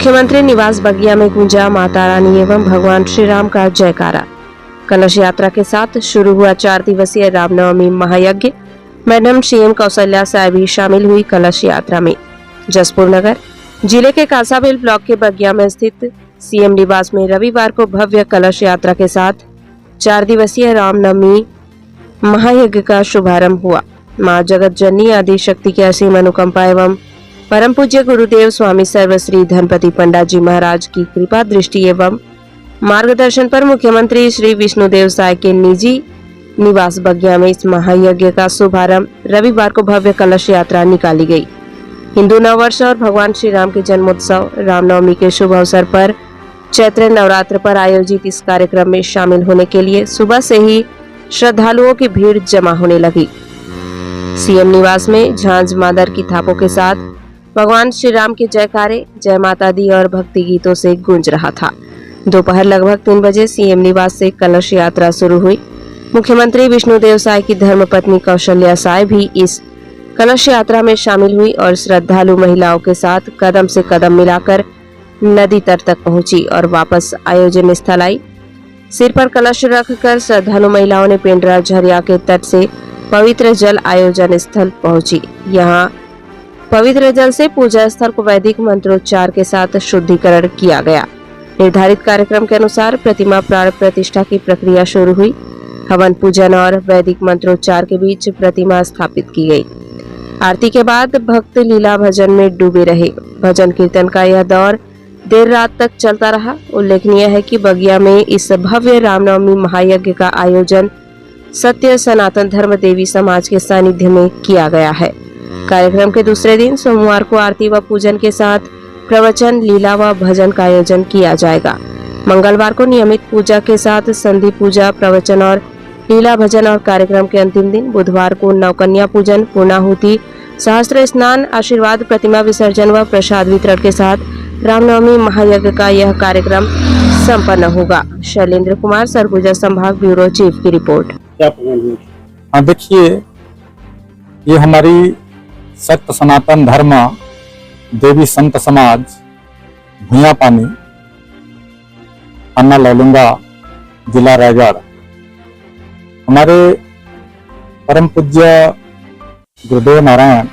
मुख्यमंत्री निवास बगिया में गूंजा माता रानी एवं भगवान श्री राम का जयकारा। कलश यात्रा के साथ शुरू हुआ 4 दिवसीय रामनवमी महायज्ञ। मैडम सीएम कौशल्या साय भी शामिल हुई कलश यात्रा में। जसपुर नगर जिले के कासाबेल ब्लॉक के बगिया में स्थित सीएम निवास में रविवार को भव्य कलश यात्रा के साथ 4 दिवसीय रामनवमी महायज्ञ का शुभारंभ हुआ। मां जगत जननी आदि शक्ति की असीम अनुकंपा एवं परम पूज्य गुरुदेव स्वामी सर्वश्री धनपति पंडित जी महाराज की कृपा दृष्टि एवं मार्गदर्शन पर मुख्यमंत्री श्री विष्णुदेव साय के निजी निवास बगिया में इस महायज्ञ का शुभारंभ रविवार को भव्य कलश यात्रा निकाली गई। हिंदू नववर्ष और भगवान श्री राम के जन्मोत्सव रामनवमी के शुभ अवसर पर चैत्र नवरात्र पर आयोजित इस कार्यक्रम में शामिल होने के लिए सुबह से ही श्रद्धालुओं की भीड़ जमा होने लगी। सीएम निवास में झांझ मादर की थापों के साथ भगवान श्री राम के जयकारे, जय माता दी और भक्ति गीतों से गूंज रहा था। दोपहर लगभग 3 बजे सीएम निवास से कलश यात्रा शुरू हुई। मुख्यमंत्री विष्णुदेव साय की धर्मपत्नी कौशल्या साय भी इस कलश यात्रा में शामिल हुई और श्रद्धालु महिलाओं के साथ कदम से कदम मिलाकर नदी तट तक पहुंची और वापस आयोजन स्थल आई। सिर पर कलश रखकर श्रद्धालु महिलाओं ने पेंड्रा झरिया के तट से पवित्र जल आयोजन स्थल पहुंची। यहाँ पवित्र जल से पूजा स्थल को वैदिक मंत्रोच्चार के साथ शुद्धिकरण किया गया। निर्धारित कार्यक्रम के अनुसार प्रतिमा प्राण प्रतिष्ठा की प्रक्रिया शुरू हुई। हवन पूजन और वैदिक मंत्रोच्चार के बीच प्रतिमा स्थापित की गई। आरती के बाद भक्त लीला भजन में डूबे रहे। भजन कीर्तन का यह दौर देर रात तक चलता रहा। उल्लेखनीय है कि बगिया में इस भव्य रामनवमी महायज्ञ का आयोजन सत्य सनातन धर्म देवी समाज के सानिध्य में किया गया है। कार्यक्रम के दूसरे दिन सोमवार को आरती व पूजन के साथ प्रवचन, लीला व भजन का आयोजन किया जाएगा। मंगलवार को नियमित पूजा के साथ संधि पूजा, प्रवचन और लीला भजन और कार्यक्रम के अंतिम दिन बुधवार को नवकन्या पूजन, पूर्णाहुति, सहस्त्र स्नान, आशीर्वाद, प्रतिमा विसर्जन व प्रसाद वितरण के साथ रामनवमी महायज्ञ का यह कार्यक्रम संपन्न होगा। शैलेंद्र कुमार, सरगुजा संभाग ब्यूरो चीफ की रिपोर्ट। देखिए, ये हमारी सत्य सनातन धर्म देवी संत समाज भुइया पानी, अन्ना लौलुंगा, जिला रायगढ़, हमारे परम पूज्य गुरुदेव नारायण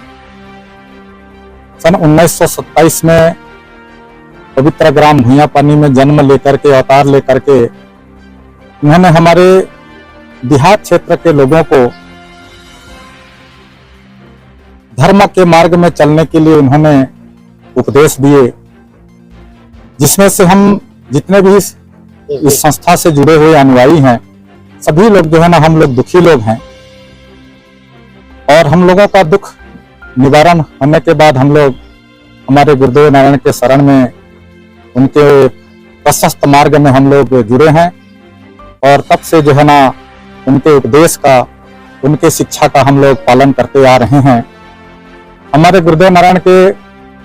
सन 1927 में पवित्र ग्राम भुइया पानी में जन्म लेकर के, अवतार लेकर के उन्होंने हमारे देहात क्षेत्र के लोगों को धर्म के मार्ग में चलने के लिए उन्होंने उपदेश दिए, जिसमें से हम जितने भी इस संस्था से जुड़े हुए अनुयायी हैं, सभी लोग जो है ना, हम लोग दुखी लोग हैं। और हम लोगों का दुख निवारण होने के बाद हम लोग हमारे गुरुदेव नारायण के शरण में, उनके प्रशस्त मार्ग में हम लोग जुड़े हैं। और तब से जो है ना, उनके उपदेश का, उनके शिक्षा का हम लोग पालन करते आ रहे हैं। हमारे गुरुदेव नारायण के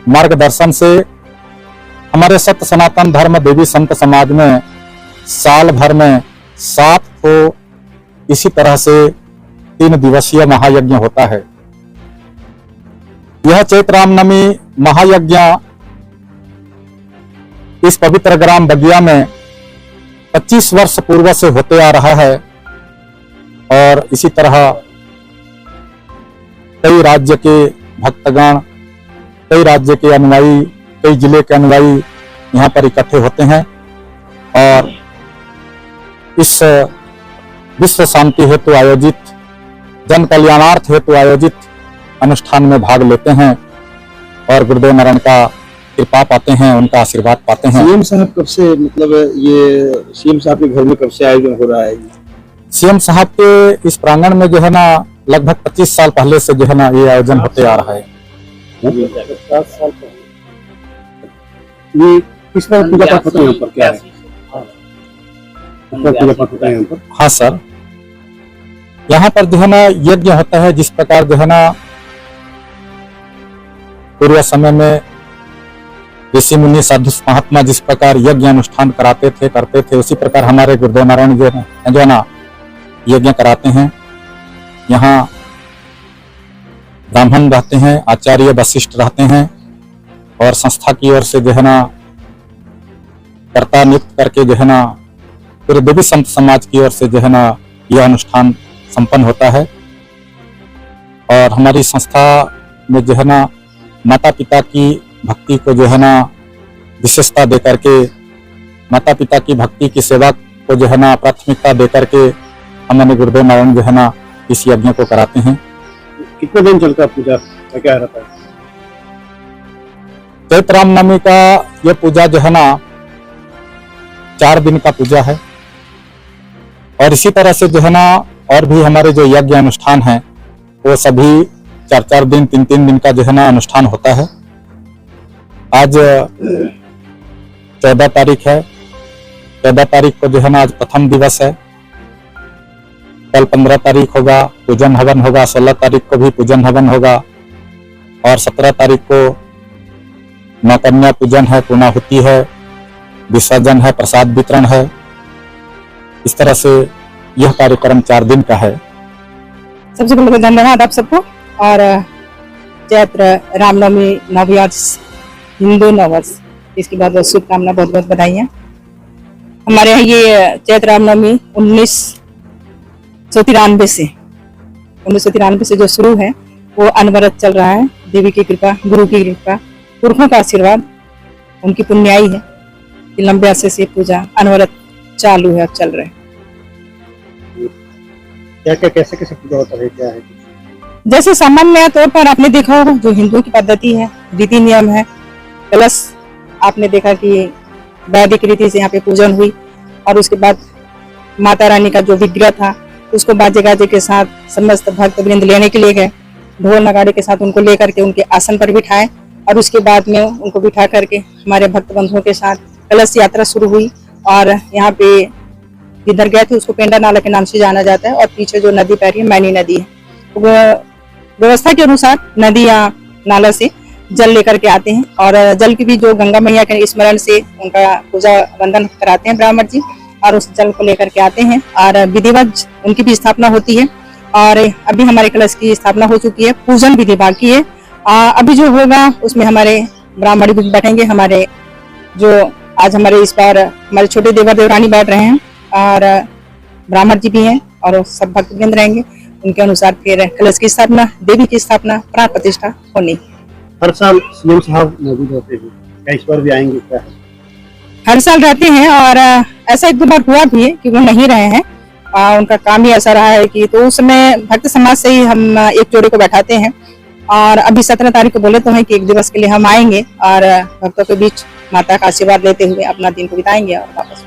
मार्गदर्शन से हमारे सत्य सनातन धर्म देवी संत समाज में साल भर में 7 को इसी तरह से 3 दिवसीय महायज्ञ होता है। यह चैत्र रामनवमी महायज्ञ इस पवित्र ग्राम बगिया में 25 वर्ष पूर्व से होते आ रहा है। और इसी तरह कई राज्य के भक्तगण, कई राज्य के अनुयायी, कई जिले के अनुयायी यहाँ पर इकट्ठे होते हैं और इस विश्व शांति हेतु आयोजित, जन कल्याणार्थ हेतु आयोजित अनुष्ठान में भाग लेते हैं और गुरुदेव नारायण का कृपा पाते हैं, उनका आशीर्वाद पाते हैं। सीएम साहब कब से, मतलब ये सीएम साहब के घर में कब से आयोजन हो रहा है? सीएम साहब के इस प्रांगण में जो है ना, लगभग 25 साल पहले से जो है ना, ये आयोजन होते आ रहा है। 50 साल पहले ये किस तरह पूजा पाठ होता है यहाँ पर? क्या है पूजा पाठ होता है यहाँ पर? हाँ सर, यहाँ पर जो है ना यज्ञ होता है। जिस प्रकार जो है ना पूर्व समय में ऋषि मुनि साधु महात्मा जिस प्रकार यज्ञ अनुष्ठान कराते थे, करते थे, उसी प्रकार हमारे गुरुदेव नारायण जो है ना यज्ञ कराते हैं। यहाँ ब्राह्मण रहते हैं, आचार्य वशिष्ठ रहते हैं और संस्था की ओर से जो है ना कर्ता नियुक्त करके जो है ना पूरे देवी संत समाज की ओर से जो है ना यह अनुष्ठान संपन्न होता है। और हमारी संस्था में जो है ना माता पिता की भक्ति को जो है ना विशेषता दे करके, माता पिता की भक्ति की सेवा को जो है ना प्राथमिकता दे करके हमारे गुरुदेव नारायण जो है ना इस यज्ञ को कराते हैं। कितने दिन चलता है पूजा, क्या रहता है? चैत्र रामनवमी का यह पूजा जो है ना 4 दिन का पूजा है। और इसी तरह से जो है ना और भी हमारे जो यज्ञ अनुष्ठान है वो सभी 4-4 दिन 3-3 दिन का जो है ना अनुष्ठान होता है। आज 14 तारीख है। 14 तारीख को जो है ना आज प्रथम दिवस है। कल 15 तारीख होगा, पूजन हवन होगा। 16 तारीख को भी पूजन हवन होगा और 17 तारीख को नौ कन्या पूजन है, पूर्णाहुति है, विसर्जन है, प्रसाद वितरण है। इस तरह से यह कार्यक्रम 4 दिन का है। सबसे पहले धन्यवाद आप सबको। और चैत्र रामनवमी नववर्ष, हिंदू नववर्ष, इसके बाद शुभकामना, बहुत बहुत बधाइयाँ। हमारे यहाँ ये चैत्र रामनवमी 1993 से जो शुरू है वो अनवरत चल रहा है। देवी की कृपा, गुरु की कृपा, पुरखों का आशीर्वाद, उनकी पुण्याई है कि लंबे अरसे से पूजा अनवरत चालू है और चल रहे हैं। क्या क्या कैसे कैसे पूजा होता है, क्या है? जैसे सामान्य तौर पर आपने देखा होगा जो हिंदुओं की पद्धति है, रीति नियम है। कलश आपने देखा कि वैदिक रीति से यहाँ पे पूजन हुई और उसके बाद माता रानी का जो विग्रह था उसको बाजे गाजे के साथ समस्त भक्त वृंद लेने के लिए गए। ढोल नगाड़े के साथ उनको लेकर के उनके आसन पर बिठाए और उसके बाद में उनको बिठा करके हमारे भक्त बंधुओं के साथ कलश यात्रा शुरू हुई। और यहाँ पे जिधर गए थे उसको पेंडा नाला के नाम से जाना जाता है और पीछे जो नदी बह रही है मैनी नदी है। वो व्यवस्था के अनुसार नदी या नाला से जल लेकर के आते हैं और जल की भी जो गंगा मैया के स्मरण से उनका पूजा वंदन कराते हैं ब्राह्मण जी और उस जल को लेकर के आते हैं और विधिवत उनकी भी स्थापना होती है। और अभी हमारे कलश की स्थापना हो चुकी है, पूजन विधि बाकी है। अभी जो होगा उसमें हमारे ब्राह्मण भी बैठेंगे। हमारे जो आज हमारे इस बार हमारे छोटे देवर देवरानी बैठ रहे हैं और ब्राह्मण जी भी हैं और सब भक्तवृंद रहेंगे। उनके अनुसार फिर कलश की स्थापना, देवी की स्थापना, प्राण प्रतिष्ठा होनी। हर साल सीएम साहब मौजूद होते हैं, क्या इस बार भी आएंगे? क्या है? हर साल रहते हैं और ऐसा 1-2 बार हुआ भी है कि वो नहीं रहे हैं। उनका काम ही ऐसा रहा है कि तो उस समय भक्त समाज से ही हम एक जोड़े को बैठाते हैं। और अभी 17 तारीख को बोले तो हैं कि 1 दिवस के लिए हम आएंगे और भक्तों के बीच माता का आशीर्वाद लेते हुए अपना दिन को बिताएंगे और वापस